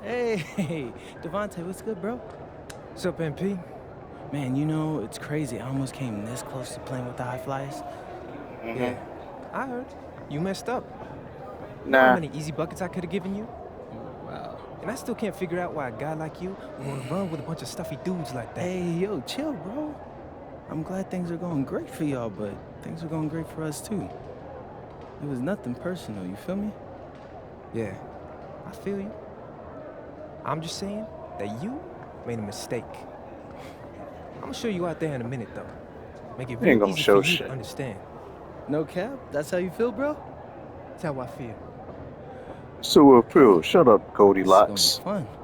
Hey, Devontae, what's good, bro? What's up, MP? Man, you know, it's crazy. I almost came this close to playing with the High Flyers. Yeah, I heard. You messed up. You know Nah. how many easy buckets I could have given you? Wow. And I still can't figure out why a guy like you would want to run with a bunch of stuffy dudes like that. Hey, yo, chill, bro. I'm glad things are going great for y'all, but things are going great for us, too. It was nothing personal, you feel me? Yeah, I feel you. I'm just saying that you made a mistake. I'm gonna show you out there in a minute, though. Make it You ain't real gonna easy show for you shit. to understand. No cap? That's how you feel, bro? That's how I feel. So Phil, shut up, This Goldilocks. is gonna be fun.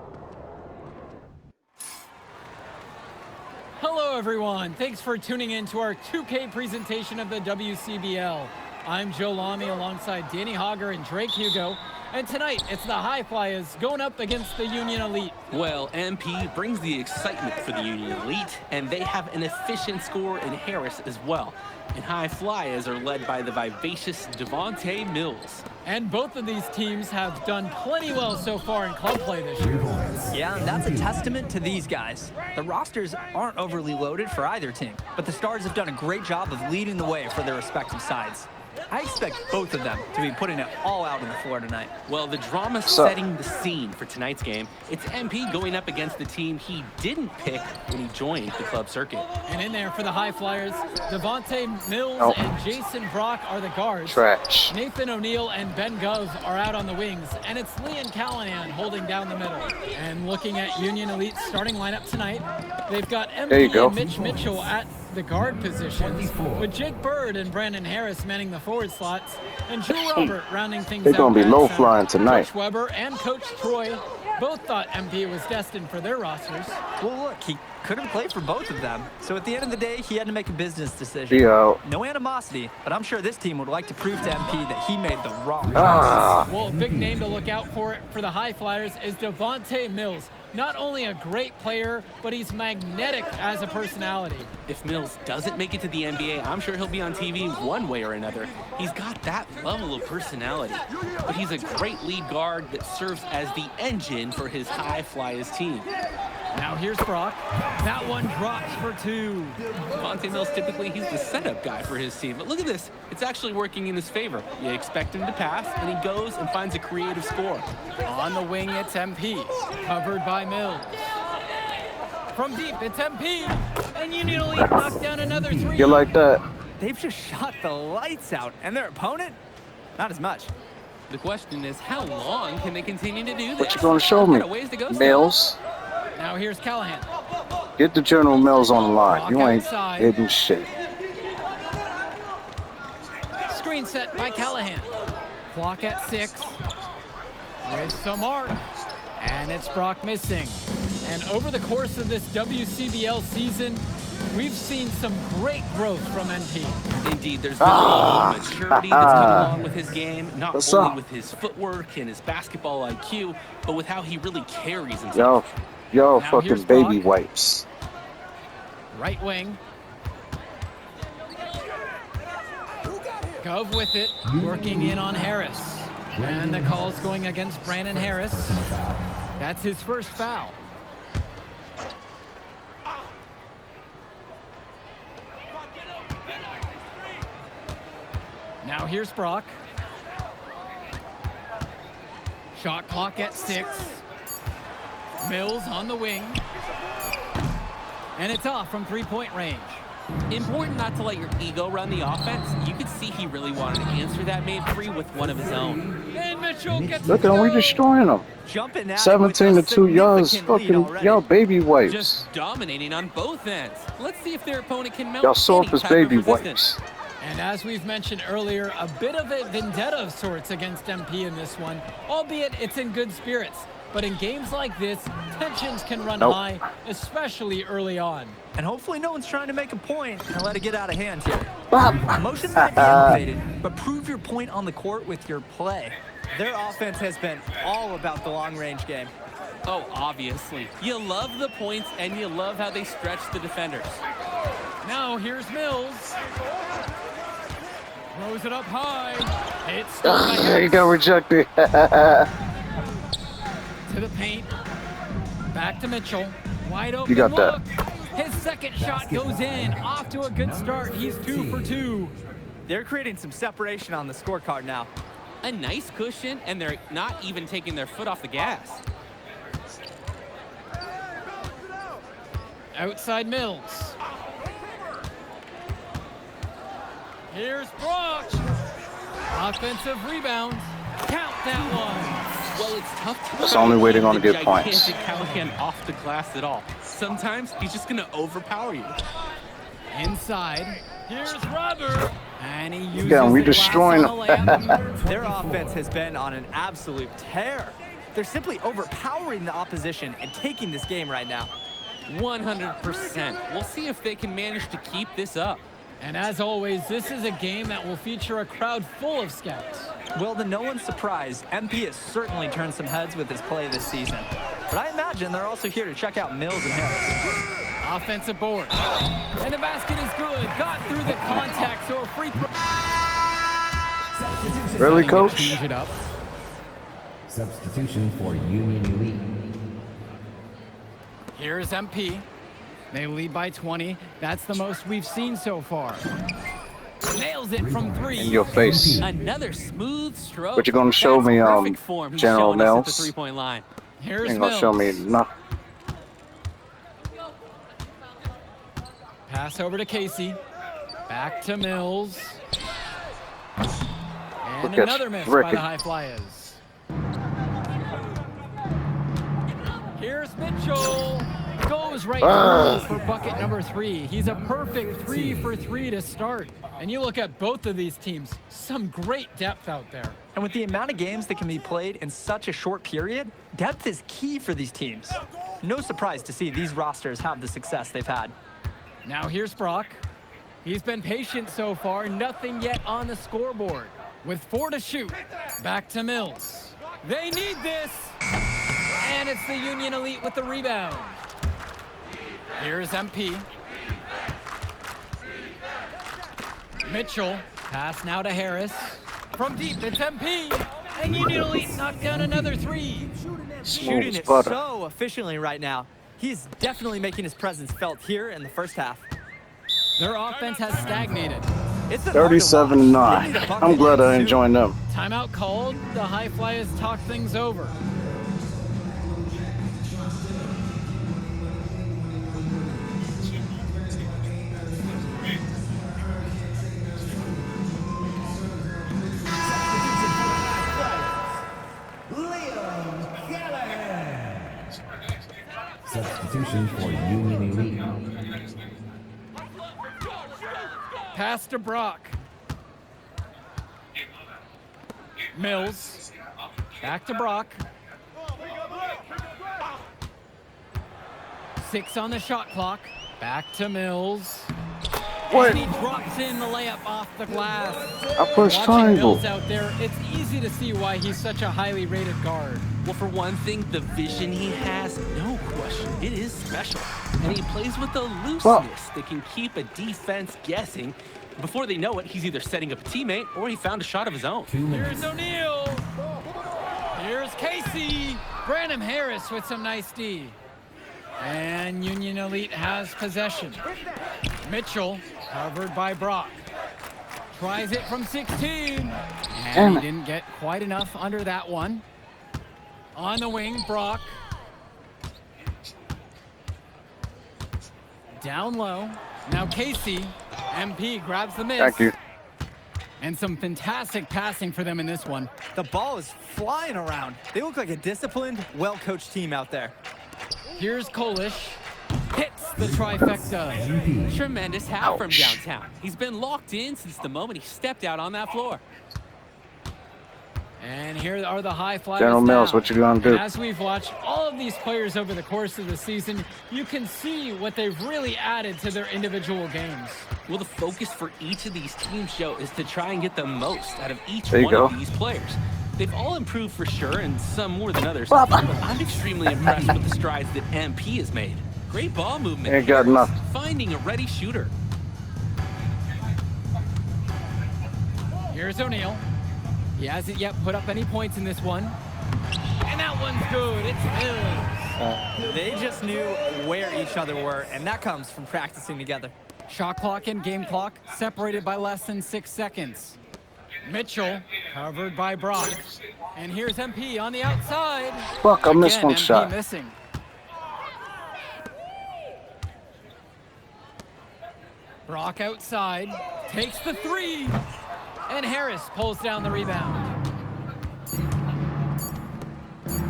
Hello, everyone. Thanks for tuning in to our 2K presentation of the WCBL. I'm Joe Lamy alongside Danny Hogger and Drake Hugo. And tonight, it's the High Flyers going up against the Union Elite. Well, MP brings the excitement for the Union Elite, and they have an efficient scorer in Harris as well. And High Flyers are led by the vivacious Devontae Mills. And both of these teams have done plenty well so far in club play this year. Yeah, and that's a testament to these guys. The rosters aren't overly loaded for either team, but the Stars have done a great job of leading the way for their respective sides. I expect both of them to be putting it all out on the floor tonight. Well, the drama setting the scene for tonight's game. It's MP going up against the team he didn't pick when he joined the club circuit. And in there for the High Flyers, Devontae Mills and Jason Brock are the guards. Trash. Nathan O'Neill and Ben Gove are out on the wings, and it's Leon Callahan holding down the middle. And looking at Union Elite's starting lineup tonight, they've got There you MP go. and Mitch Mitchell at the guard positions, with Jake Bird and Brandon Harris manning the forward slots, and Drew Robert rounding things They're out. gonna be at low center. flying tonight. Coach Weber and Coach Troy both thought MP was destined for their rosters. Well, look, he could have played for both of them. So at the end of the day, he had to make a business decision. Be out. No animosity, but I'm sure this team would like to prove to MP that he made the wrong choice. Well, a big name to look out for the High Flyers is Devontae Mills. Not only a great player, but he's magnetic as a personality. If Mills doesn't make it to the NBA, I'm sure he'll be on TV one way or another. He's got that level of personality. But he's a great lead guard that serves as the engine for his High Flyers team. Now here's Brock. That one drops for two. Devontae Mills, typically, he's the setup guy for his team. But look at this. It's actually working in his favor. You expect him to pass, and he goes and finds a creative score. On the wing, it's MP, covered by Mills. From deep, it's MP, and Union Elite knocked down another three. You like that? They've just shot the lights out, and their opponent, not as much. The question is, how long can they continue to do this? What you gonna show me? Got a ways to go still. Mills? Now here's Callahan. Get the General Mills on the line. Block You ain't outside. hitting shit. Screen set by Callahan. Clock at 6. With some arc. And it's Brock missing. And over the course of this WCBL season, we've seen some great growth from NP. Indeed, there's been a lot of maturity that's come along with his game, not What's only up? with his footwork and his basketball IQ, but with how he really carries himself. Yo, Now fucking here's baby Brock. wipes. Right wing. Gove with it, working in on Harris. And the call's going against Brandon Harris. That's his first foul. Now here's Brock. Shot clock at 6. Mills on the wing. And it's off from three-point range. Important not to let your ego run the offense. You could see he really wanted to answer that made free with one of his own. And Mitchell gets Look at them, we destroying them. Jumping out 17 to 2 yards. Fucking y'all baby wipes. Just dominating on both ends. Let's see if their opponent can mount Y'all soft any as type of baby resistance. wipes. And as we've mentioned earlier, a bit of a vendetta of sorts against MP in this one, albeit it's in good spirits. But in games like this, tensions can run high, especially early on. And hopefully no one's trying to make a point and let it get out of hand here. Bop. Emotions might be elevated, but prove your point on the court with your play. Their offense has been all about the long-range game. Oh, obviously. You love the points, and you love how they stretch the defenders. Now here's Mills. Throws it up high. It's He got rejected. to the paint. Back to Mitchell. Wide open. You got that. look. His second shot goes in. Off to a good start. He's 2 for 2. They're creating some separation on the scorecard now. A nice cushion, and they're not even taking their foot off the gas. Outside Mills. Here's Brock. Offensive rebound. Count that one. Well, it's tough to That's the only way they're gonna the get points. gigantic Callahan off the glass at all. Sometimes he's just gonna overpower you. Inside. Here's Robert. And he uses Yeah, we the glass destroying on the layup. Their offense has been on an absolute tear. They're simply overpowering the opposition and taking this game right now. 100%. We'll see if they can manage to keep this up. And as always, this is a game that will feature a crowd full of scouts. Well, to no one's surprise, MP has certainly turned some heads with his play this season. But I imagine they're also here to check out Mills and Harris. Offensive board. And the basket is good. Got through the contact, so a free throw. Really, coach? Change it up. Substitution for Union Elite. Here's MP. They lead by 20. That's the most we've seen so far. Nails it from 3. In your face. Another smooth stroke. But you're gonna show That's me, perfect form he's General showing us at Mills? the three-point line. Here's Ain't Mills. gonna show me nothing. Pass over to Casey. Back to Mills. And Look at another miss by Ricky. the High Flyers. Here's Mitchell. Goes right through for bucket number 3. He's a perfect 3 for 3 to start. And you look at both of these teams, some great depth out there. And with the amount of games that can be played in such a short period, depth is key for these teams. No surprise to see these rosters have the success they've had. Now here's Brock. He's been patient so far, nothing yet on the scoreboard. With 4 to shoot, back to Mills. They need this! And it's the Union Elite with the rebound. Here's MP. Mitchell, pass now to Harris. From deep, it's MP. And Union Elite knocked down another 3. Smooth Shooting it butter. so efficiently right now. He's definitely making his presence felt here in the first half. Their offense has stagnated. It's been hard to watch. 37-9. They need a bucket I'm glad I soon. ain't joined them. Timeout called. The High Flyers talk things over. Substitution for Union Elite. Pass to Brock. Mills. Back to Brock. 6 on the shot clock. Back to Mills. What? And he drops in the layup off the glass. I pushed Watching triangle. Mills out there, it's easy to see why he's such a highly rated guard. Well, for one thing, the vision he has, no question, it is special. And he plays with a looseness that can keep a defense guessing. Before they know it, he's either setting up a teammate or he found a shot of his own. 2 minutes. Here's O'Neal. Here's Casey. Branham Harris with some nice D. And Union Elite has possession. Mitchell, covered by Brock. Tries it from 16. And he didn't get quite enough under that one. On the wing, Brock. Down low. Now Casey. MP grabs the miss. Thank you. And some fantastic passing for them in this one. The ball is flying around. They look like a disciplined, well-coached team out there. Here's Kolish. Hits the trifecta. Tremendous half from Ouch. downtown. He's been locked in since the moment he stepped out on that floor. And here are the High Flyers General Mills, now. what you gonna do? And as we've watched all of these players over the course of the season, you can see what they've really added to their individual games. Well, the focus for each of these teams, Joe, is to try and get the most out of each There you one go. of these players. They've all improved for sure, and some more than others. But I'm extremely impressed with the strides that MP has made. Great ball movement. Ain't got here, nothing. Finding a ready shooter. Here's O'Neal. He hasn't yet put up any points in this one. And that one's good. It's Mills. They just knew where each other were, and that comes from practicing together. Shot clock and game clock separated by less than 6 seconds. Mitchell covered by Brock. And here's MP on the outside. Fuck, I missed Again, one MP shot. missing. Brock outside, takes the three. And Harris pulls down the rebound.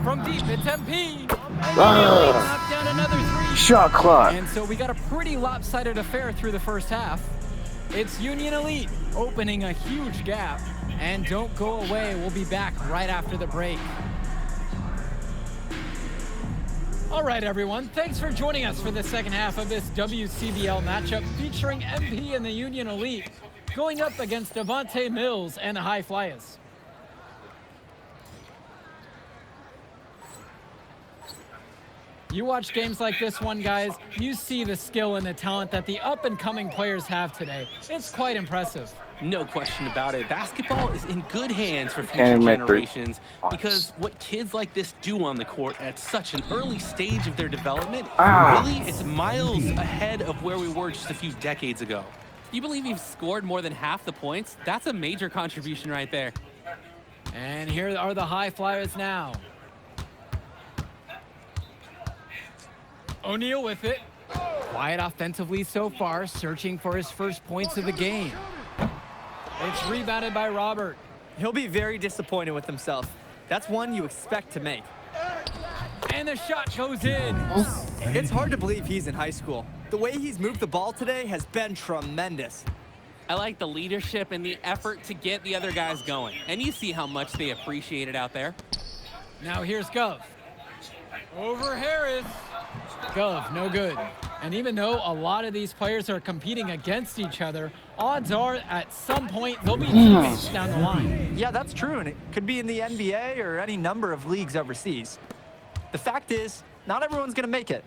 From deep, it's MP. And knocked down another three. Shot clock. And so we got a pretty lopsided affair through the first half. It's Union Elite opening a huge gap. And don't go away, we'll be back right after the break. All right, everyone, thanks for joining us for the second half of this WCBL matchup featuring MP and the Union Elite going up against Devontae Mills and the High Flyers. You watch games like this one, guys, you see the skill and the talent that the up-and-coming players have today. It's quite impressive. No question about it. Basketball is in good hands for future And make three generations because what kids like this do on the court at such an early stage of their development, really, it's miles ahead of where we were just a few decades ago. You believe you've scored more than half the points? That's a major contribution right there. And here are the High Flyers now. O'Neal with it. Quiet offensively so far, searching for his first points of the game. It's rebounded by Robert. He'll be very disappointed with himself. That's one you expect to make. And the shot goes in. It's hard to believe he's in high school. The way he's moved the ball today has been tremendous. I like the leadership and the effort to get the other guys going. And you see how much they appreciate it out there. Now here's Gov. Over Harris. Gov, no good. And even though a lot of these players are competing against each other, odds are at some point they'll be teammates down the line. Yeah, that's true, and it could be in the NBA or any number of leagues overseas. The fact is, not everyone's going to make it,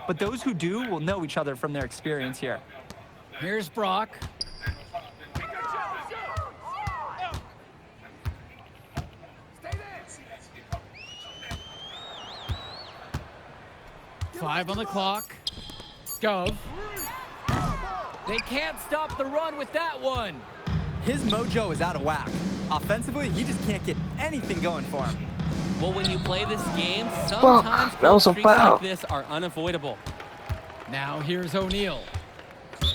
but those who do will know each other from their experience here. Here's Brock. Five on the clock. Gov. They can't stop the run with that one. His mojo is out of whack. Offensively, he just can't get anything going for him. Well, when you play this game, sometimes that was a streaks foul. like this are unavoidable. Now here's O'Neal.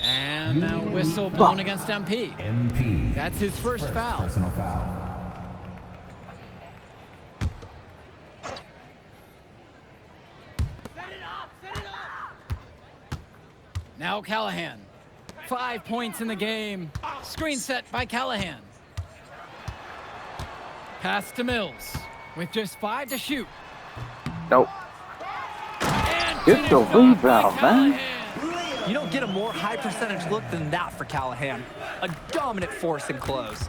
And now whistle blown against MP. MP. That's his first foul. Personal foul. Now Callahan. 5 points in the game. Screen set by Callahan. Pass to Mills with just 5 to shoot. Nope. And Get the finished off by rebound, man. Callahan. You don't get a more high percentage look than that for Callahan. A dominant force in close.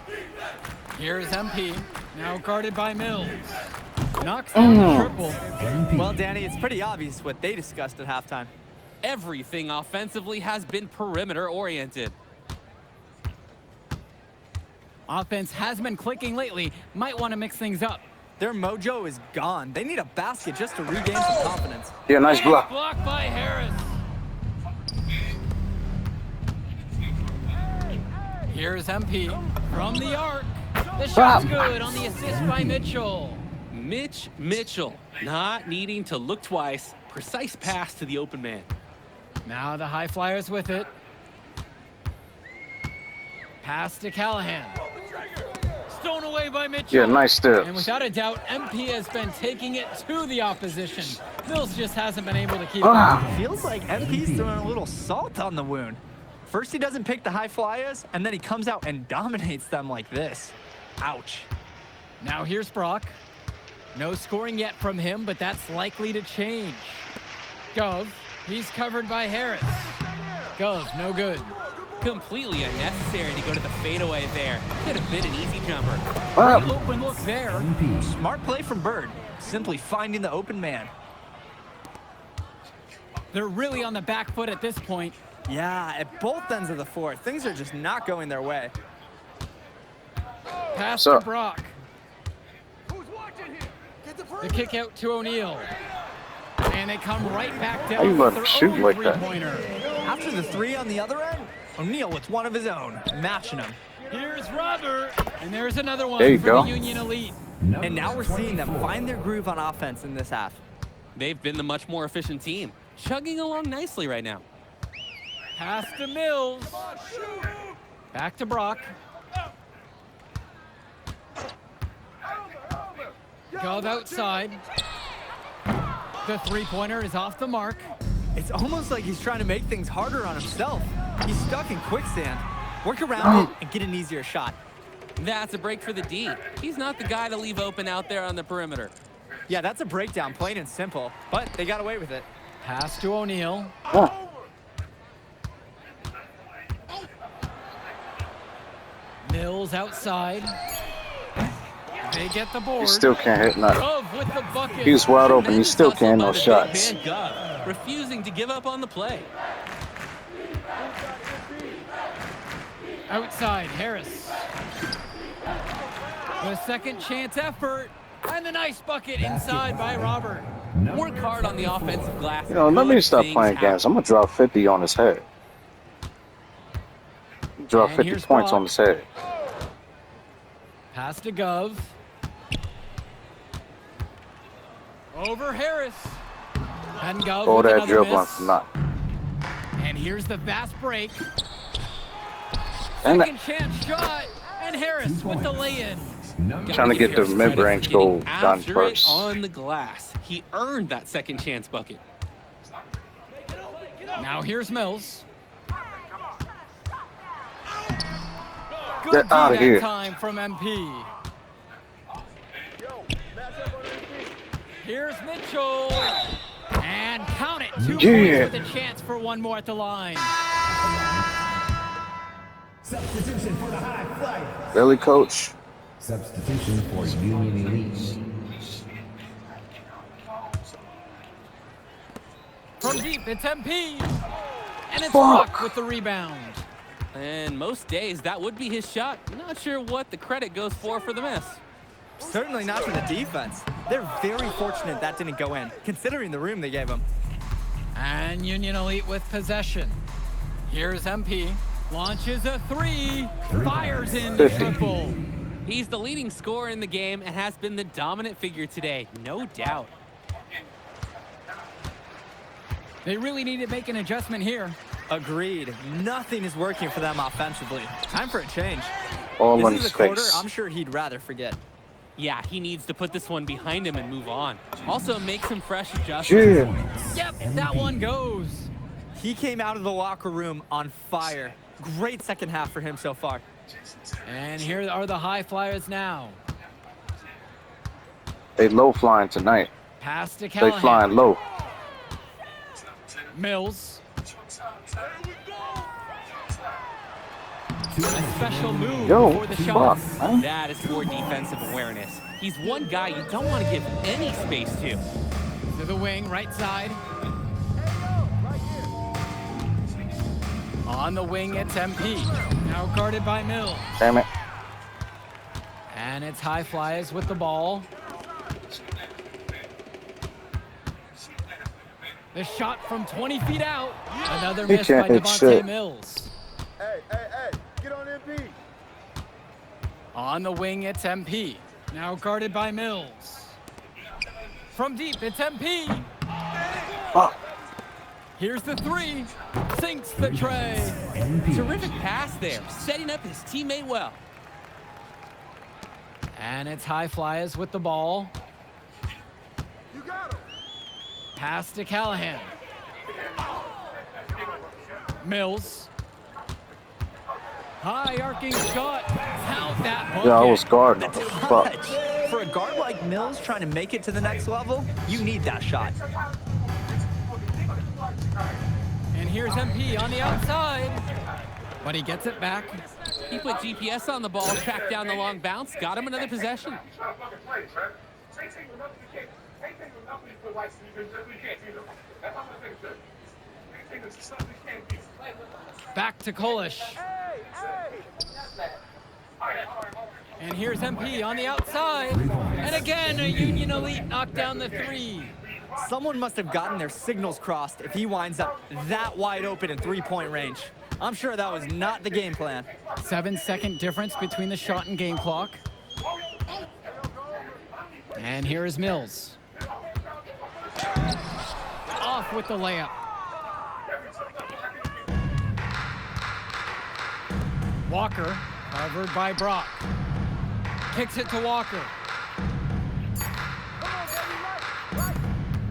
Here's MP, now guarded by Mills. Knocks down the triple. MP. Well, Danny, it's pretty obvious what they discussed at halftime. Everything offensively has been perimeter oriented. Offense has been clicking lately. Might want to mix things up. Their mojo is gone. They need a basket just to regain some confidence. Yeah, nice block. Blocked by Harris. Here's MP from the arc. The shot's good on the assist by Mitchell. Mitch Mitchell, not needing to look twice. Precise pass to the open man. Now the High Flyers with it. Pass to Callahan. Stolen away by Mitchell. Yeah, nice steps. And without a doubt, MP has been taking it to the opposition. Mills just hasn't been able to keep it. Feels like MP's throwing a little salt on the wound. First he doesn't pick the High Flyers, and then he comes out and dominates them like this. Ouch. Now here's Brock. No scoring yet from him, but that's likely to change. Gov, he's covered by Harris. Gov, no good. Completely unnecessary to go to the fadeaway there. Could have been an easy jumper. Great open look there. MP. Smart play from Bird, simply finding the open man. They're really on the back foot at this point. Yeah, at both ends of the floor, things are just not going their way. Pass So- to Brock. The kick out to O'Neal. And they come right back down you with let their him shoot own like that? three-pointer. After the three on the other end, O'Neal with one of his own, matching him. Here's Robert. And there's another one There you for go. the Union Elite. And now we're seeing them find their groove on offense in this half. They've been the much more efficient team, chugging along nicely right now. Pass to Mills. Back to Brock. Gov outside. The three-pointer is off the mark. It's almost like he's trying to make things harder on himself. He's stuck in quicksand. Work around it and get an easier shot. That's a break for the D. He's not the guy to leave open out there on the perimeter. Yeah, that's a breakdown, plain and simple. But they got away with it. Pass to O'Neal. Oh, Mills outside. They get the board. he still can't hit nothing. Gov with the bucket. He was wide open. He Tremendous still hustle can't by no the big shots. man Gov, refusing to give up on the play. Outside, Harris. The second chance effort. And the nice bucket inside by Robert. Work hard on the offensive glass. You know, let me Good stop things playing happen. games. I'm gonna drop 50 on his head. Drop And 50 here's points Brock. on his head. Pass to Gov. Over Harris. And Gov All with that another dribbling miss. for nothing. And here's the fast break. And Second chance shot. And Harris with the lay-in. trying to Give get the Harris credit mid-range for goal getting done after first. it on the glass. He earned that second chance bucket. Now here's Mills. Good Get D outta that here. time from MP. Here's Mitchell. And count it. 2 Yeah. points with a chance for one more at the line. Substitution for the high flyer. Really, coach? Substitution for Union Elite. From deep, it's MP. And it's Fuck. Brock with the rebound. And most days, that would be his shot. Not sure what the credit goes for the miss. Certainly not for the defense. They're very fortunate that didn't go in, considering the room they gave him. And Union Elite with possession. Here's MP. Launches a three. Fires in the 50. triple. He's the leading scorer in the game and has been the dominant figure today, no doubt. They really need to make an adjustment here. Agreed. Nothing is working for them offensively. Time for a change. All in This is his a quarter face. I'm sure he'd rather forget. Yeah, he needs to put this one behind him and move on. Also, make some fresh adjustments. Yeah. Yep, that one goes. He came out of the locker room on fire. Great second half for him so far. And here are the high flyers now. They low flying tonight. Pass to They Callahan. flying low. Mills. A special move Yo, before the fuck, shots. man. That is poor defensive awareness. He's one guy you don't want to give any space to. To the wing, right side. On the wing, it's MP. Now guarded by Mills. Damn it. And it's high flyers with the ball. The shot from 20 feet out. Another He miss by can't hit Devontae shit. Mills. Hey, get on MP. On the wing, it's MP. Now guarded by Mills. From deep, it's MP. Fuck. Here's the three. Sinks the tray. Terrific pass there, setting up his teammate well. And it's high flyers with the ball. You got him. Pass to Callahan. Mills. High arcing shot. Count that bucket. Yeah, I was guarding him. Fuck. Touch. For a guard like Mills trying to make it to the next level, you need that shot. And here's MP on the outside. But he gets it back. He put GPS on the ball, tracked down the long bounce, got him another possession. Back to Kolish. And here's MP on the outside. And again, a Union Elite knocked down the three. Someone must have gotten their signals crossed if he winds up that wide open in three-point range. I'm sure that was not the game plan. 7-second difference between the shot and game clock. And here is Mills. Off with the layup. Walker, covered by Brock. Kicks it to Walker.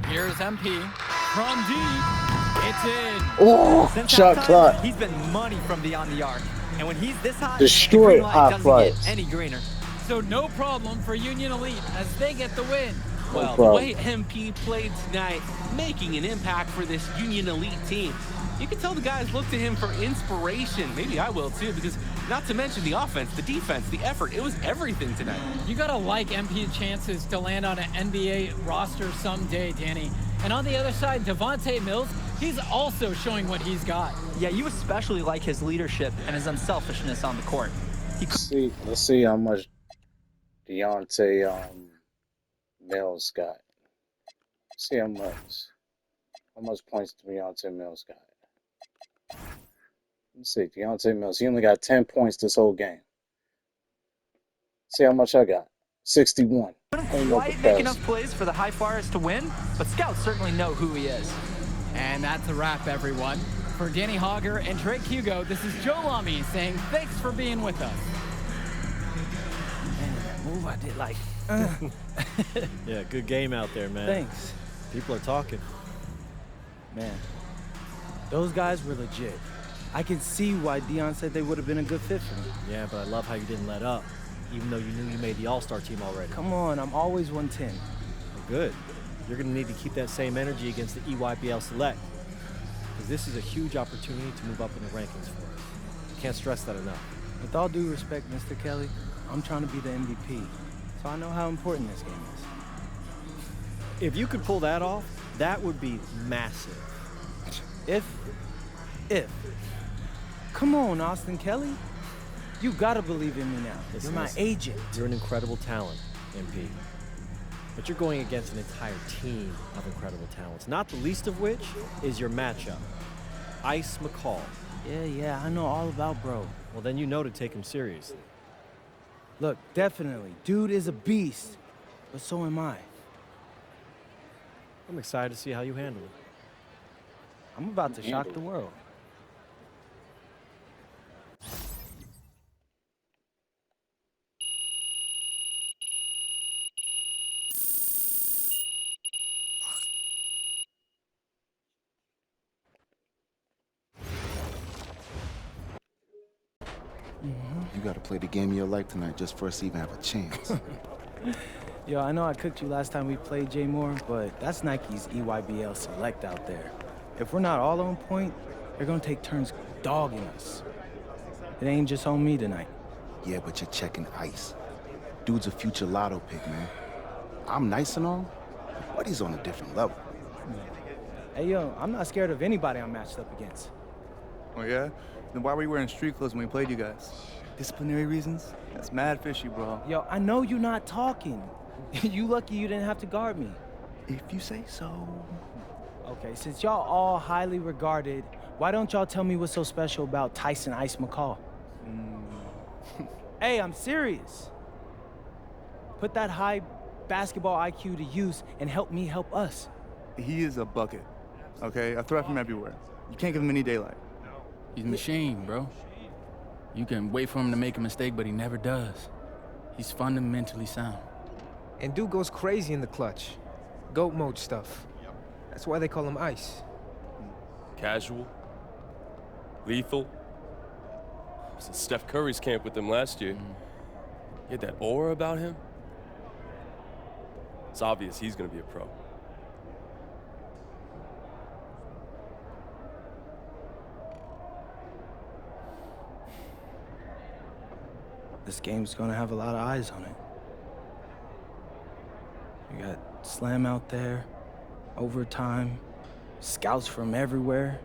Here's MP from deep. It's in. Oh, Since shot that time, clock. he's been money from beyond the arc. And when he's this hot, Destroy the green light high doesn't flies. get any greener. So no problem for Union Elite as they get the win. Well, the problem. way MP played tonight, making an impact for this Union Elite team. You can tell the guys look to him for inspiration. Maybe I will too, because not to mention the offense, the defense, the effort. It was everything tonight. You gotta like MP's chances to land on an NBA roster someday, Danny. And on the other side, Devontae Mills, he's also showing what he's got. Yeah, you especially like his leadership and his unselfishness on the court. Let's see how much Deontay Mills got. Let's see how much points Deontay Mills got. Let's see, Deontay Mills. He only got 10 points this whole game. See how much I got. 61. Couldn't quite make enough plays for the High Flyers to win, but scouts certainly know who he is. And that's a wrap, everyone. For Danny Hogger and Drake Hugo, this is Joe Lamy saying thanks for being with us. Man, that move I did like. Yeah, good game out there, man. Thanks. People are talking. Man, those guys were legit. I can see why Dion said they would have been a good fit for me. Yeah, but I love how you didn't let up, even though you knew you made the All-Star team already. Come on, I'm always 110. Well, good. You're going to need to keep that same energy against the EYBL Select, because this is a huge opportunity to move up in the rankings for us. Can't stress that enough. With all due respect, Mr. Kelly, I'm trying to be the MVP, so I know how important this game is. If you could pull that off, that would be massive. If. Come on, Austin Kelly. You gotta believe in me now. Listen, You're my agent. You're an incredible talent, MP. But you're going against an entire team of incredible talents, not the least of which is your matchup, Ice McCall. Yeah, I know all about bro. Well, then you know to take him seriously. Look, definitely, dude is a beast, but so am I. I'm excited to see how you handle it. I'm about to shock the world. You gotta play the game of your life tonight just for us to even have a chance. Yo, I know I cooked you last time we played Jay Moore, but that's Nike's EYBL Select out there. If we're not all on point, they're gonna take turns dogging us. It ain't just on me tonight. Yeah, but you're checking Ice. Dude's a future lotto pick, man. I'm nice and all, but he's on a different level. Hey, yo, I'm not scared of anybody I'm matched up against. Oh, yeah? Then why were you wearing street clothes when we played you guys? Disciplinary reasons? That's mad fishy, bro. Yo, I know you're not talking. You lucky you didn't have to guard me. If you say so. Okay, since y'all all highly regarded, why don't y'all tell me what's so special about Tyson Ice McCall? Hey, I'm serious. Put that high basketball IQ to use and help me help us. He is a bucket, okay? I threat from everywhere. You can't give him any daylight. He's a machine, bro. You can wait for him to make a mistake, but he never does. He's fundamentally sound. And dude goes crazy in the clutch. GOAT mode stuff. That's why they call him Ice. Casual. Lethal. I was in Steph Curry's camp with him last year. He had that aura about him. It's obvious he's gonna be a pro. This game's gonna have a lot of eyes on it. You got Slam out there, overtime, scouts from everywhere.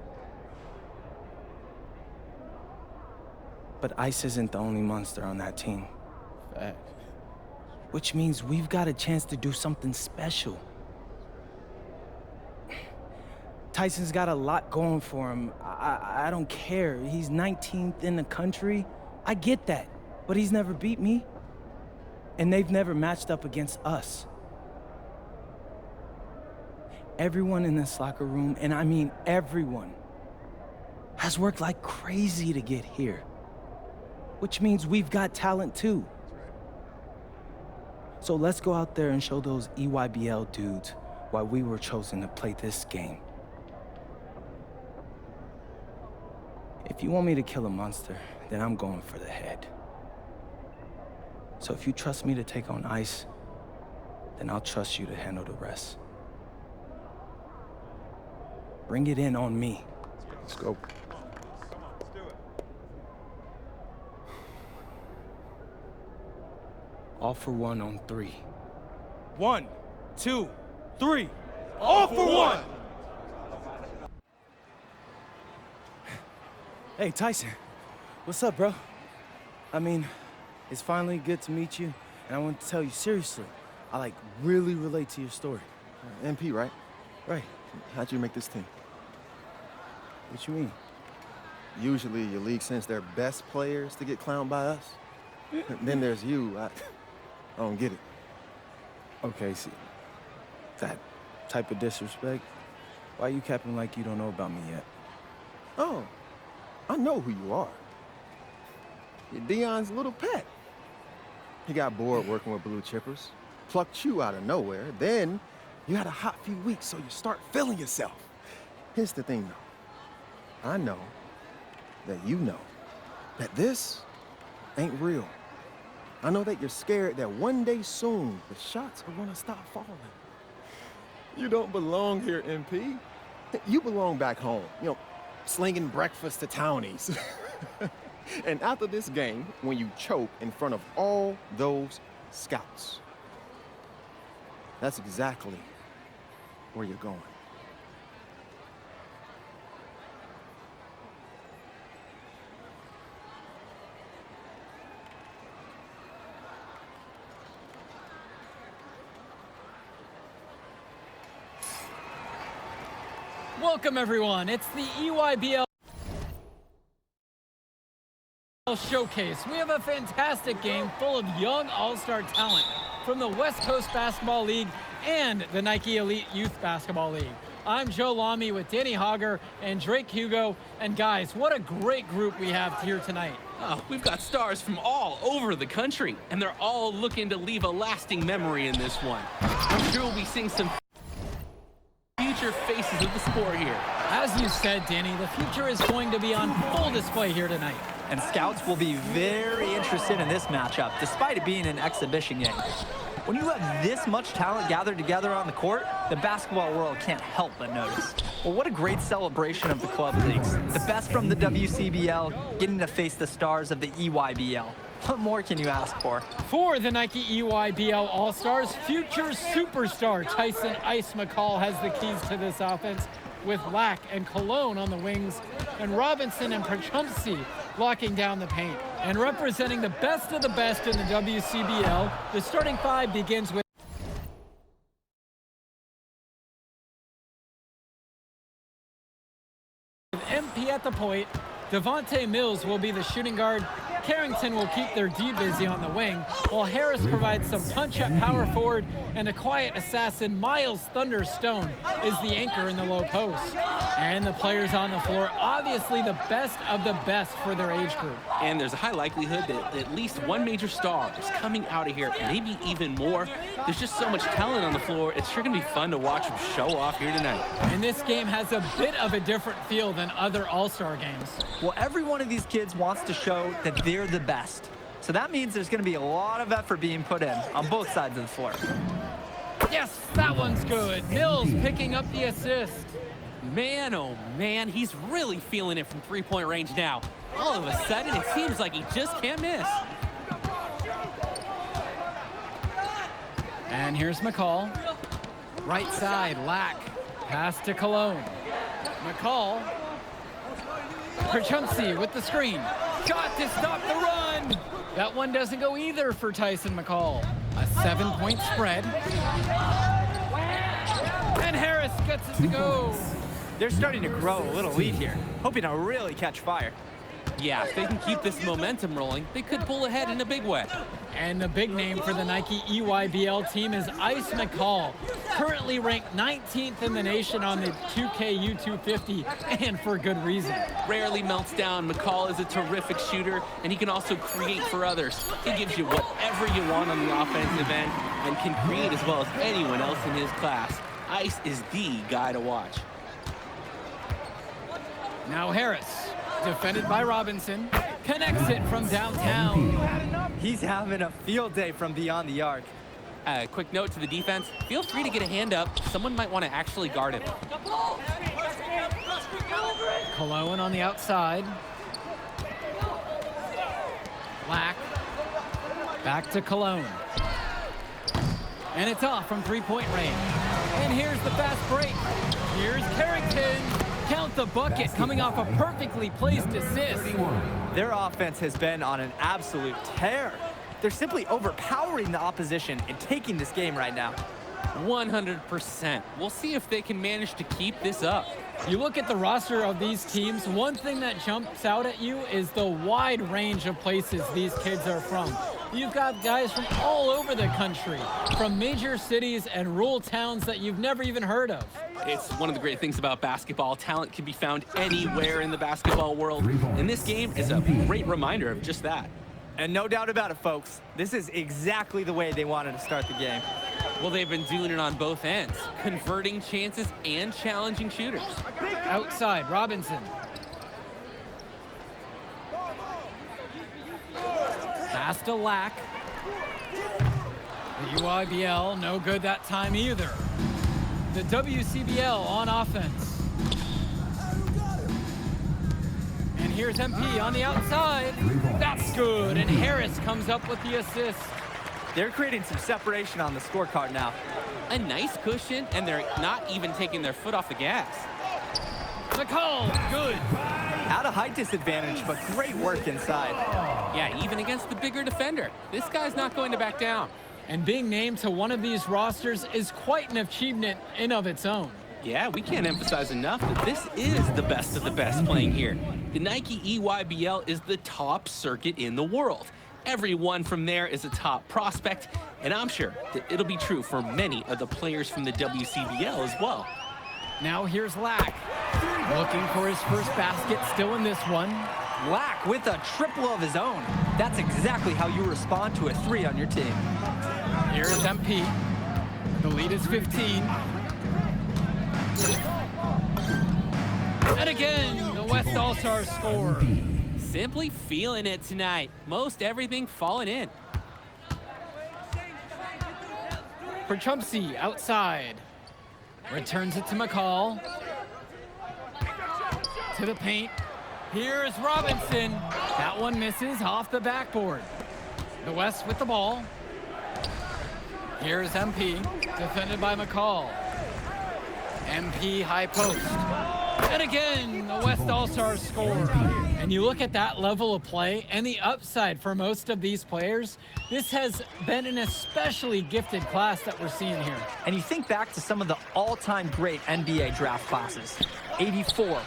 But Ice isn't the only monster on that team. Fact. Which means we've got a chance to do something special. Tyson's got a lot going for him. I don't care. He's 19th in the country. I get that. But he's never beat me. And they've never matched up against us. Everyone in this locker room, and I mean everyone, has worked like crazy to get here. Which means we've got talent too. So let's go out there and show those EYBL dudes why we were chosen to play this game. If you want me to kill a monster, then I'm going for the head. So if you trust me to take on Ice, then I'll trust you to handle the rest. Bring it in on me. Let's go. All for one on 3. 1, 2, 3. All for one! Hey, Tyson. What's up, bro? I mean, it's finally good to meet you, and I want to tell you seriously, I really relate to your story. MP, right? Right. How'd you make this team? What you mean? Usually your league sends their best players to get clowned by us. Then there's you. I don't get it. Okay, see, that type of disrespect, why you capping like you don't know about me yet? Oh, I know who you are. You're Dion's little pet. He got bored working with blue chippers, plucked you out of nowhere, then you had a hot few weeks, so you start feeling yourself. Here's the thing, though. I know that you know that this ain't real. I know that you're scared that one day soon, the shots are gonna stop falling. You don't belong here, MP. You belong back home, slinging breakfast to townies. And after this game, when you choke in front of all those scouts, that's exactly where you're going. Welcome, everyone. It's the EYBL Showcase. We have a fantastic game full of young all-star talent from the West Coast Basketball League and the Nike Elite Youth Basketball League. I'm Joe Lamy with Danny Hogger and Drake Hugo. And guys, what a great group we have here tonight. Oh, we've got stars from all over the country, and they're all looking to leave a lasting memory in this one. I'm sure we'll be seeing some future faces of the sport here. As you said, Danny, the future is going to be on full display here tonight. And scouts will be very interested in this matchup, despite it being an exhibition game. When you have this much talent gathered together on the court, the basketball world can't help but notice. Well, what a great celebration of the club leagues. The best from the WCBL getting to face the stars of the EYBL. What more can you ask for? For the Nike EYBL All-Stars, future superstar Tyson Ice McCall has the keys to this offense, with Lack and Cologne on the wings, and Robinson and Prachumsky locking down the paint. And representing the best of the best in the WCBL, the starting 5 begins with MP at the point. Devontae Mills will be the shooting guard. Carrington will keep their D busy on the wing, while Harris provides some punch at power forward, and a quiet assassin, Miles Thunder Stone, is the anchor in the low post. And the players on the floor, obviously the best of the best for their age group. And there's a high likelihood that at least one major star is coming out of here, maybe even more. There's just so much talent on the floor. It's sure going to be fun to watch them show off here tonight. And this game has a bit of a different feel than other All-Star games. Well, every one of these kids wants to show that they're the best. So that means there's going to be a lot of effort being put in on both sides of the floor. Yes, that one's good. Mills picking up the assist. Man, oh man, he's really feeling it from three-point range now. All of a sudden, it seems like he just can't miss. And here's McCall. Right side, Lack. Pass to Cologne. McCall. Prachumsky with the screen. Shot to stop the run. That one doesn't go either for Tyson McCall. A 7-point spread. And Harris gets it to go. They're starting to grow a little lead here, hoping to really catch fire. Yeah, if they can keep this momentum rolling, they could pull ahead in a big way. And the big name for the Nike EYBL team is Ice McCall, currently ranked 19th in the nation on the 2K U250, and for good reason. Rarely melts down. McCall is a terrific shooter, and he can also create for others. He gives you whatever you want on the offensive end and can create as well as anyone else in his class. Ice is the guy to watch. Now Harris, defended by Robinson, connects it from downtown. He's having a field day from beyond the arc. Quick note to the defense, feel free to get a hand up. Someone might want to actually guard him. Cologne on the outside. Black. Back to Cologne. And it's off from three-point range. And here's the fast break. Here's Carrington. Count the bucket, coming off a perfectly placed assist. Their offense has been on an absolute tear. They're simply overpowering the opposition and taking this game right now. 100%. We'll see if they can manage to keep this up. You look at the roster of these teams, one thing that jumps out at you is the wide range of places these kids are from. You've got guys from all over the country, from major cities and rural towns that you've never even heard of. It's one of the great things about basketball. Talent can be found anywhere in the basketball world, and this game is a great reminder of just that. And no doubt about it, folks, this is exactly the way they wanted to start the game. Well, they've been doing it on both ends, converting chances and challenging shooters. Outside, Robinson. Pass to Lack. The UIBL, no good that time either. The WCBL on offense. And here's MP on the outside. That's good, and Harris comes up with the assist. They're creating some separation on the scorecard now. A nice cushion, and they're not even taking their foot off the gas. McCall, good. At a height disadvantage, but great work inside. Yeah, even against the bigger defender. This guy's not going to back down. And being named to one of these rosters is quite an achievement in of its own. Yeah, we can't emphasize enough that this is the best of the best playing here. The Nike EYBL is the top circuit in the world. Everyone from there is a top prospect, and I'm sure that it'll be true for many of the players from the WCBL as well. Now here's Lack, looking for his first basket still in this one. Lack with a triple of his own. That's exactly how you respond to a three on your team. Here's MP. The lead is 15. And again, the West All-Stars score. Simply feeling it tonight. Most everything falling in. For Chumpsy, outside. Returns it to McCall. To the paint. Here's Robinson. That one misses off the backboard. The West with the ball. Here's MP, defended by McCall. MP high post. And again, the West All-Stars score. And you look at that level of play and the upside for most of these players, this has been an especially gifted class that we're seeing here. And you think back to some of the all-time great NBA draft classes, 84,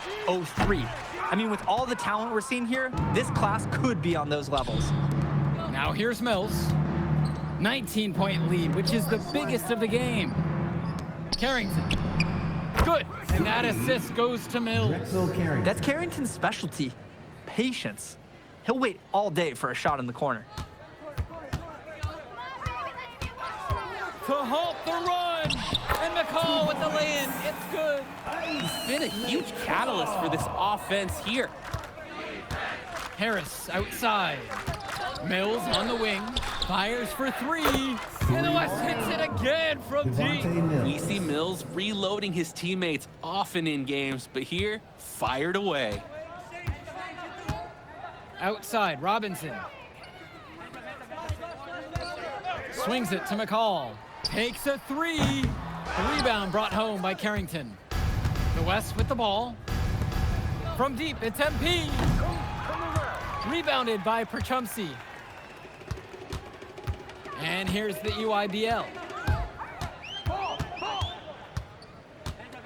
03. I mean, with all the talent we're seeing here, this class could be on those levels. Now here's Mills. 19-point lead, which is the biggest of the game. Carrington. Good. And that assist goes to Mills. That's Carrington's specialty. Patience. He'll wait all day for a shot in the corner. To halt the run. And McCall with the lay-in. It's good. He's been a huge catalyst for this offense here. Harris outside. Mills on the wing. Fires for three. And the West hits it again from deep. We see Mills reloading his teammates often in games, but here, fired away. Outside, Robinson. Swings it to McCall. Takes a three. The rebound brought home by Carrington. The West with the ball. From deep, it's MP. Rebounded by Perchumsey. And here's the EYBL.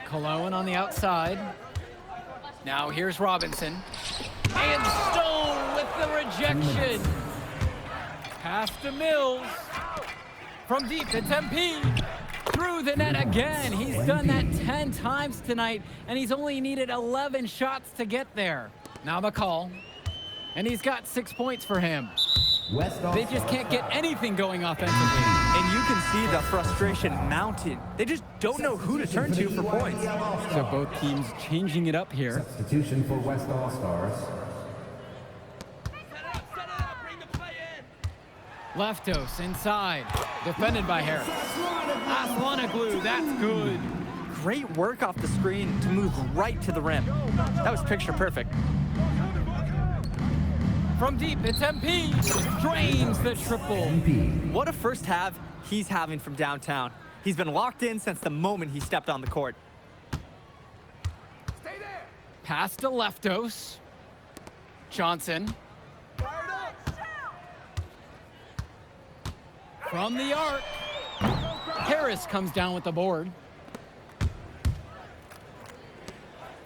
Cologne on the outside. Now here's Robinson. And Stone with the rejection. Pass to Mills. From deep, it's MP. Through the net again. He's done that 10 times tonight, and he's only needed 11 shots to get there. Now McCall. And he's got 6 points for him. They just can't get anything going offensively. And you can see the frustration mounting. They just don't know who to turn to for points. So both teams changing it up here. Substitution for West All-Stars. Leftos inside, defended by Harris. Aslanoglu, that's good. Great work off the screen to move right to the rim. That was picture perfect. From deep, it's MP. Drains the triple. What a first half he's having from downtown. He's been locked in since the moment he stepped on the court. Pass to Leftos. Johnson. From the arc. Harris comes down with the board.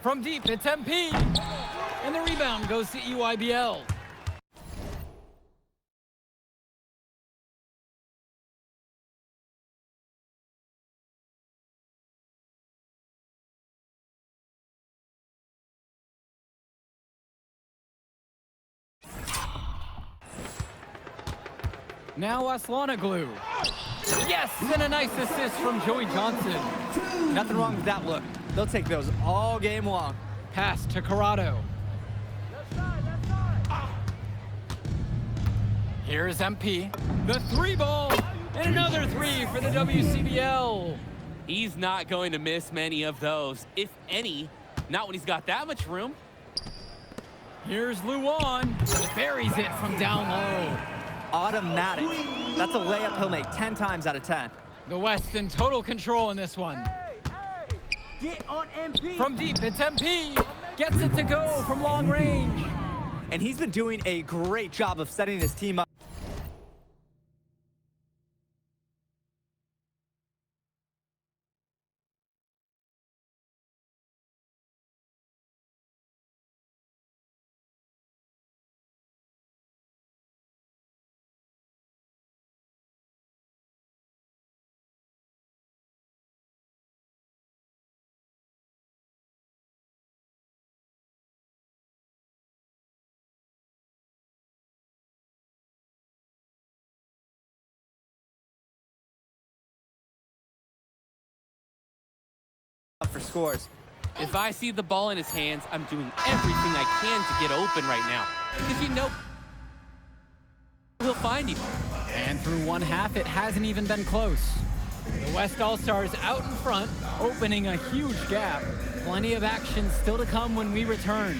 From deep, it's MP. And the rebound goes to EYBL. Now Aslanoglu. Yes, and a nice assist from Joey Johnson. Nothing wrong with that look. They'll take those all game long. Pass to Corrado. Here's MP. The three ball. And another three for the WCBL. He's not going to miss many of those, if any. Not when he's got that much room. Here's Luan. Buries it from down low. Automatic. That's a layup he'll make 10 times out of 10. The West in total control in this one. Get on MP. From deep, it's MP. Gets it to go from long range. And he's been doing a great job of setting his team up. For scores. If I see the ball in his hands, I'm doing everything I can to get open right now. Because you know he'll find you. And through one half, it hasn't even been close. The West All-Stars out in front, opening a huge gap. Plenty of action still to come when we return.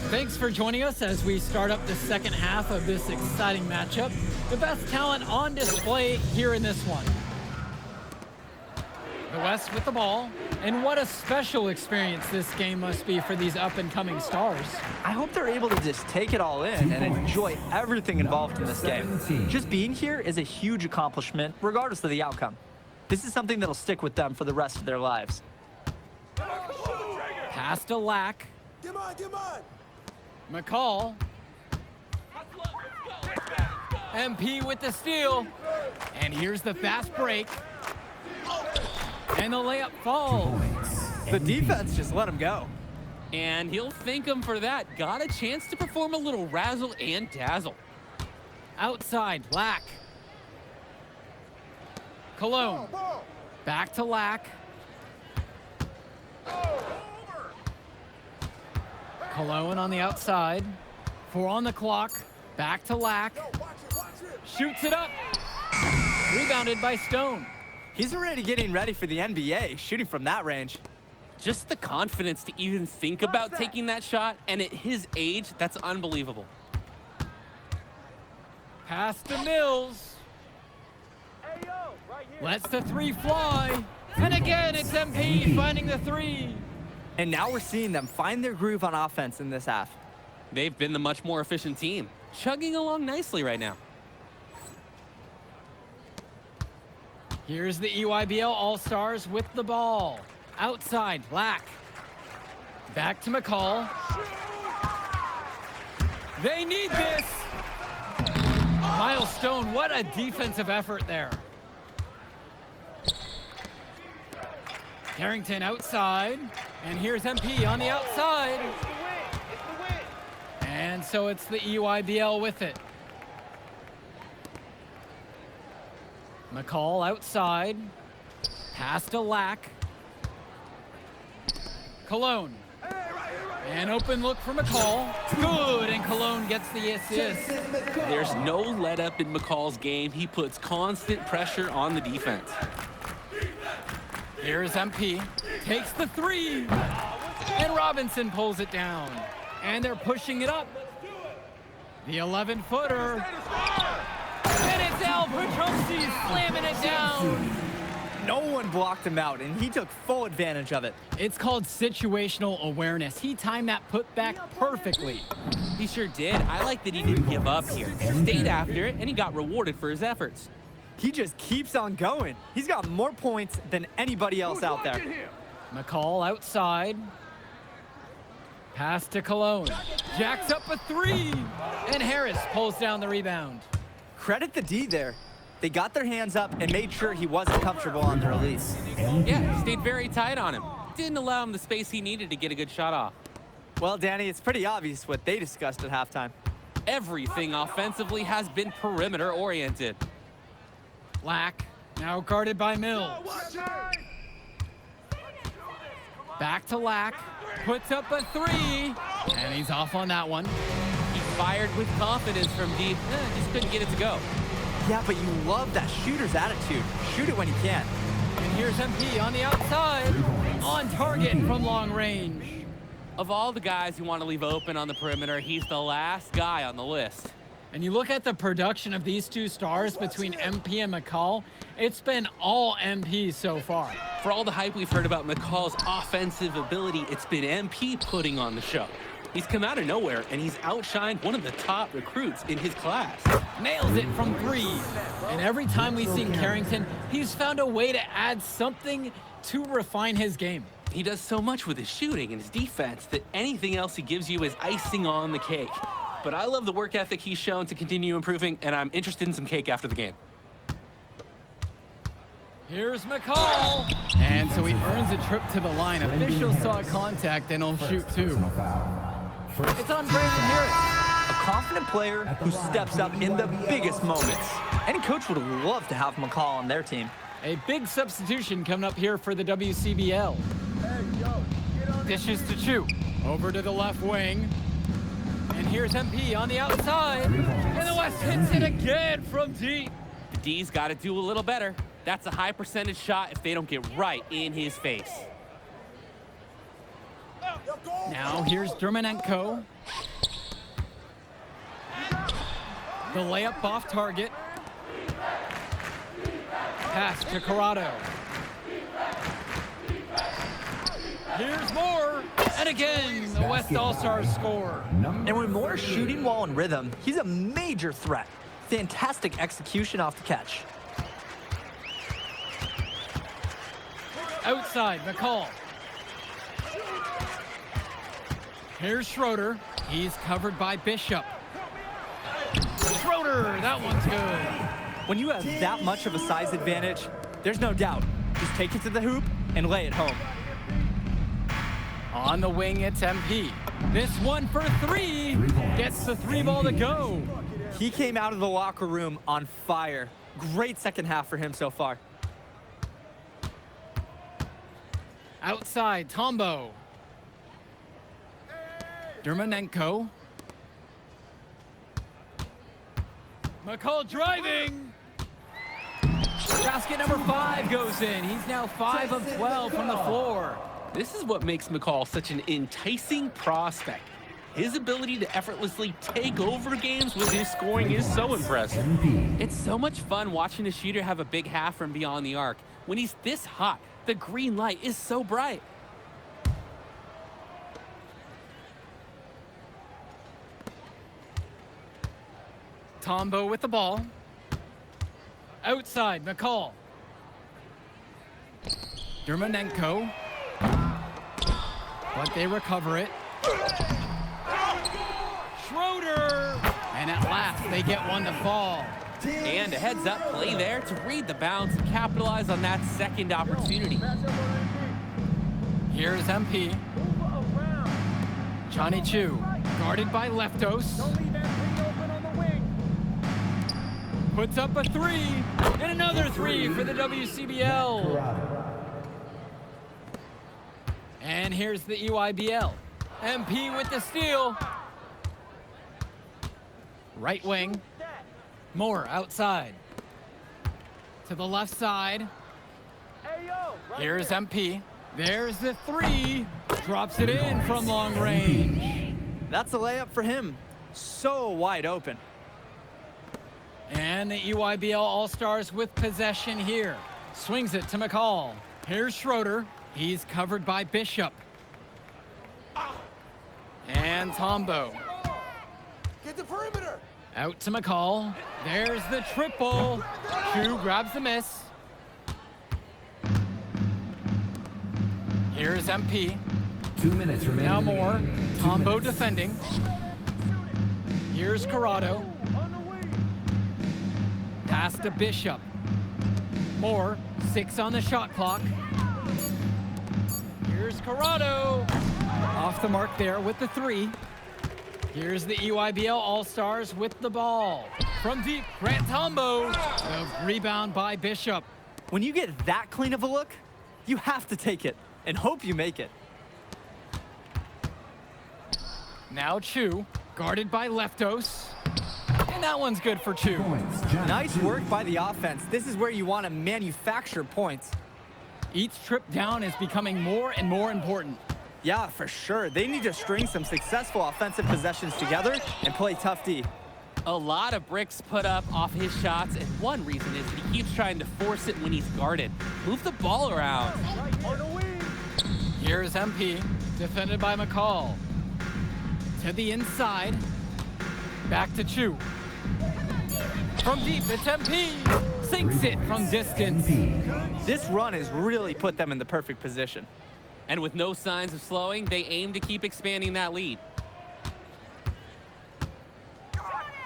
Thanks for joining us as we start up the second half of this exciting matchup. The best talent on display here in this one. The West with the ball, and what a special experience this game must be for these up-and-coming stars. I hope they're able to just take it all in and enjoy everything involved in this game. Just being here is a huge accomplishment, regardless of the outcome. This is something that'll stick with them for the rest of their lives. Pass to Lack. McCall. MP with the steal. And here's the fast break. And the layup falls. The defense just let him go. And he'll thank him for that. Got a chance to perform a little razzle and dazzle. Outside, Lack. Cologne. Back to Lack. Cologne on the outside. 4 on the clock. Back to Lack. Shoots it up. Rebounded by Stone. He's already getting ready for the NBA, shooting from that range. Just the confidence to even think about taking that shot, and at his age, that's unbelievable. Pass to Mills. Lets the three fly. And again, it's MP finding the three. And now we're seeing them find their groove on offense in this half. They've been the much more efficient team, chugging along nicely right now. Here's the EYBL All-Stars with the ball. Outside, Black. Back to McCall. They need this. Milestone, what a defensive effort there. Carrington outside, and here's MP on the outside. And so it's the EYBL with it. McCall outside, pass to Lack. Cologne. An open look for McCall. Good, and Cologne gets the assist. There's no let up in McCall's game. He puts constant pressure on the defense. Here's MP, takes the three, and Robinson pulls it down. And they're pushing it up. The 11-footer. And it's Al Petrossi slamming it down. No one blocked him out, and he took full advantage of it. It's called situational awareness. He timed that putback perfectly. He sure did. I like that he didn't give up here. He stayed after it, and he got rewarded for his efforts. He just keeps on going. He's got more points than anybody else out there. McCall outside. Pass to Cologne. Jacks up a three. And Harris pulls down the rebound. Credit the D there. They got their hands up and made sure he wasn't comfortable on the release. Yeah, stayed very tight on him. Didn't allow him the space he needed to get a good shot off. Well, Danny, it's pretty obvious what they discussed at halftime. Everything offensively has been perimeter oriented. Lack, now guarded by Mills. Back to Lack, puts up a three, and he's off on that one. He fired with confidence from deep, just couldn't get it to go. Yeah, but you love that shooter's attitude. Shoot it when he can. And here's MP on the outside, on target from long range. Of all the guys you want to leave open on the perimeter, he's the last guy on the list. And you look at the production of these two stars between MP and McCall, it's been all MP so far. For all the hype we've heard about McCall's offensive ability, it's been MP putting on the show. He's come out of nowhere, and he's outshined one of the top recruits in his class. Nails it from three. And every time we've seen Carrington, he's found a way to add something to refine his game. He does so much with his shooting and his defense that anything else he gives you is icing on the cake. But I love the work ethic he's shown to continue improving, and I'm interested in some cake after the game. Here's McCall. And so he earns a trip to the line. Officials saw contact and he'll shoot two. It's on Brandon Harris. A confident player who steps up in the biggest moments. Any coach would love to have McCall on their team. A big substitution coming up here for the WCBL. Dishes to Chu. Over to the left wing. And here's MP on the outside. And the West hits it again from deep. The D's got to do a little better. That's a high percentage shot if they don't get right in his face. Now here's Dermonenko. The layup off target. Pass to Corrado. Here's Moore. And again, the West All-Stars score. And when Moore's shooting while in rhythm, he's a major threat. Fantastic execution off the catch. Outside, McCall. Here's Schroeder. He's covered by Bishop. Schroeder, that one's good. When you have that much of a size advantage, there's no doubt. Just take it to the hoop and lay it home. On the wing, it's MP. This one for three. Gets the three ball to go. He came out of the locker room on fire. Great second half for him so far. Outside, Tombo. Dermonenko. McCall driving. Basket number 5 goes in. He's now 5 of 12 from the floor. This is what makes McCall such an enticing prospect. His ability to effortlessly take over games with his scoring is so impressive. It's so much fun watching a shooter have a big half from beyond the arc. When he's this hot, the green light is so bright. Tombo with the ball. Outside, McCall. Dermonenko. But they recover it. Schroeder! And at last, they get one to fall. And a heads-up play there to read the bounce and capitalize on that second opportunity. Here's MP. Johnny Chu, guarded by Leftos. Puts up a three, and another three for the WCBL. And here's the EYBL. MP with the steal. Right wing. Moore outside. To the left side. Here's MP. There's the three. Drops it in from long range. That's a layup for him. So wide open. And the EYBL All-Stars with possession here. Swings it to McCall. Here's Schroeder. He's covered by Bishop. And Tombo. Get the perimeter. Out to McCall. There's the triple. Chu grabs the miss. Here's MP. 2 minutes remaining. Now Moore. Tombo defending. Here's Corrado. Pass to Bishop. Moore. 6 on the shot clock. Here's Corrado. Off the mark there with the three. Here's the EYBL All-Stars with the ball. From deep, Grant Tombo. The rebound by Bishop. When you get that clean of a look, you have to take it and hope you make it. Now Chu, guarded by Leftos. And that one's good for Chu. Nice work by the offense. This is where you want to manufacture points. Each trip down is becoming more and more important. Yeah, for sure. They need to string some successful offensive possessions together and play tough D. A lot of bricks put up off his shots, and one reason is that he keeps trying to force it when he's guarded. Move the ball around. Here's MP, defended by McCall. To the inside. Back to Chu. From deep, it's MP. Sinks it from distance. This run has really put them in the perfect position. And with no signs of slowing, they aim to keep expanding that lead.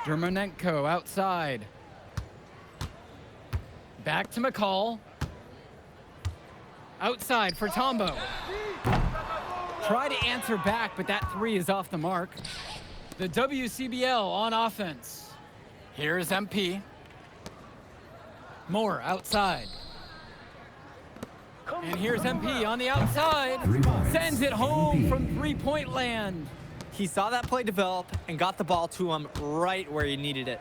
Dermonenko outside. Back to McCall. Outside for Tombo. Try to answer back, but that three is off the mark. The WCBL on offense. Here's MP. Moore outside. And here's MP on the outside. Sends it home from three-point land. He saw that play develop and got the ball to him right where he needed it.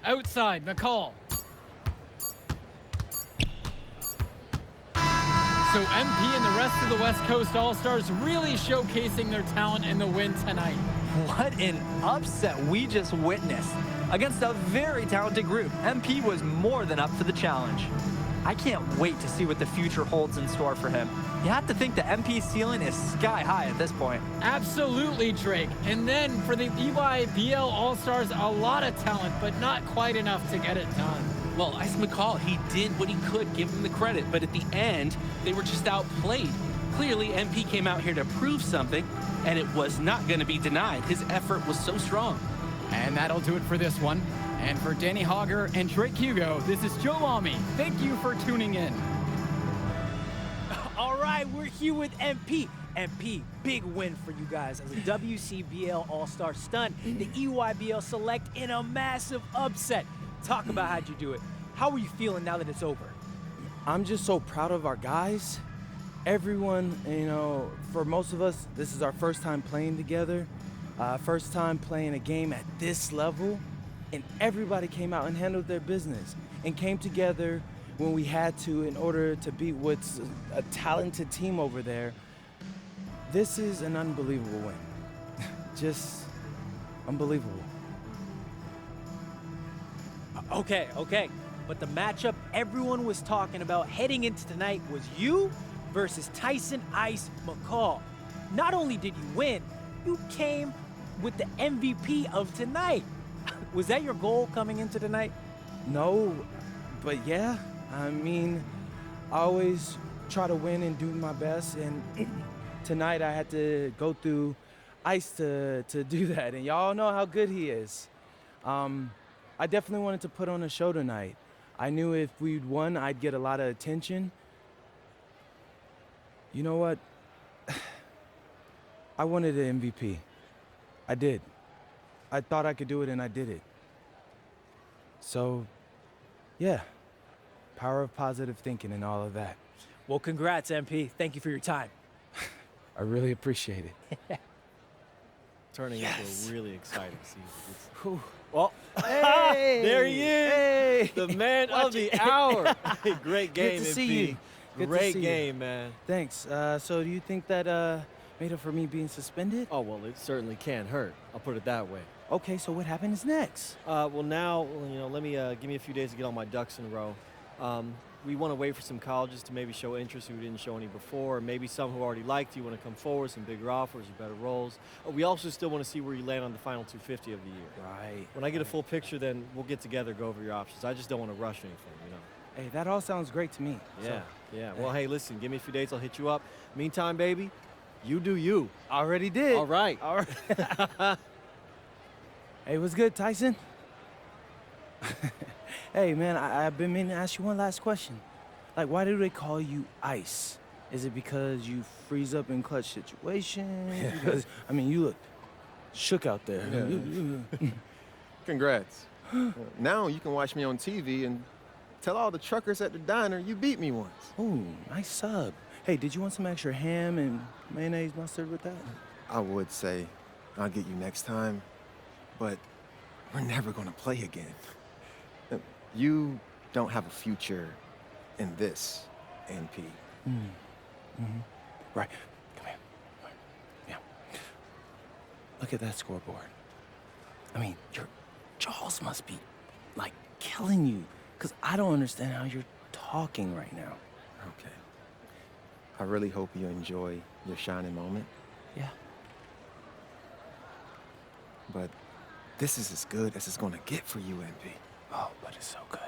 Outside, McCall. So MP and the rest of the West Coast All-Stars really showcasing their talent in the win tonight. What an upset we just witnessed. Against a very talented group, MP was more than up for the challenge. I can't wait to see what the future holds in store for him. You have to think the MP ceiling is sky high at this point. Absolutely, Drake. And then for the EYBL All-Stars, a lot of talent, but not quite enough to get it done. Well, Ice McCall, he did what he could, give him the credit, but at the end, they were just outplayed. Clearly, MP came out here to prove something, and it was not going to be denied. His effort was so strong. And that'll do it for this one. And for Danny Hogger and Drake Hugo, this is Joe Lamy. Thank you for tuning in. All right, we're here with MP. MP, big win for you guys as a WCBL All-Star stunt. The EYBL Select in a massive upset. Talk about how'd you do it. How are you feeling now that it's over? I'm just so proud of our guys. Everyone, you know, for most of us, this is our first time playing together. First time playing a game at this level, and everybody came out and handled their business and came together when we had to in order to beat what's a talented team over there. This is an unbelievable win. Just unbelievable. Okay. But the matchup everyone was talking about heading into tonight was you versus Tyson Ice McCall. Not only did you win, you came with the MVP of tonight. Was that your goal coming into tonight? No, but yeah. I mean, I always try to win and do my best, and tonight I had to go through Ice to do that, and y'all know how good he is. I definitely wanted to put on a show tonight. I knew if we'd won, I'd get a lot of attention. You know what? I wanted an MVP. I did. I thought I could do it, and I did it. So, yeah, power of positive thinking and all of that. Well, congrats, MP. Thank you for your time. I really appreciate it. Turning into a really exciting season. Well, hey, there he is, hey, the man of the hour. Great game, Good to MP. see you. Good to Great see game, you. man. Thanks. So do you think that made up for me being suspended? Oh, well, it certainly can't hurt. I'll put it that way. Okay, so what happens next? Well, now, let me give me a few days to get all my ducks in a row. We want to wait for some colleges to maybe show interest who didn't show any before, or maybe some who already liked you want to come forward, some bigger offers or better roles. We also still want to see where you land on the final 250 of the year. Right. When I get a full picture, then we'll get together, go over your options. I just don't want to rush anything, Hey, that all sounds great to me. Yeah, yeah. Well, hey, listen, give me a few days, I'll hit you up. Meantime, baby, you do you. Already did. All right. All right. Hey, what's good, Tyson? Hey, man, I've been meaning to ask you one last question. Like, why do they call you Ice? Is it because you freeze up in clutch situations? Because, I mean, you look shook out there. Yeah. Congrats. Now you can watch me on TV and tell all the truckers at the diner you beat me once. Ooh, nice sub. Hey, did you want some extra ham and mayonnaise mustard with that? I would say I'll get you next time, but we're never gonna play again. You don't have a future in this, NP. Right. Come here. Yeah. Look at that scoreboard. I mean, your jaws must be, like, killing you. Because I don't understand how you're talking right now. Okay. I really hope you enjoy your shining moment. Yeah. But this is as good as it's gonna get for you, NP. Oh, but it's so good.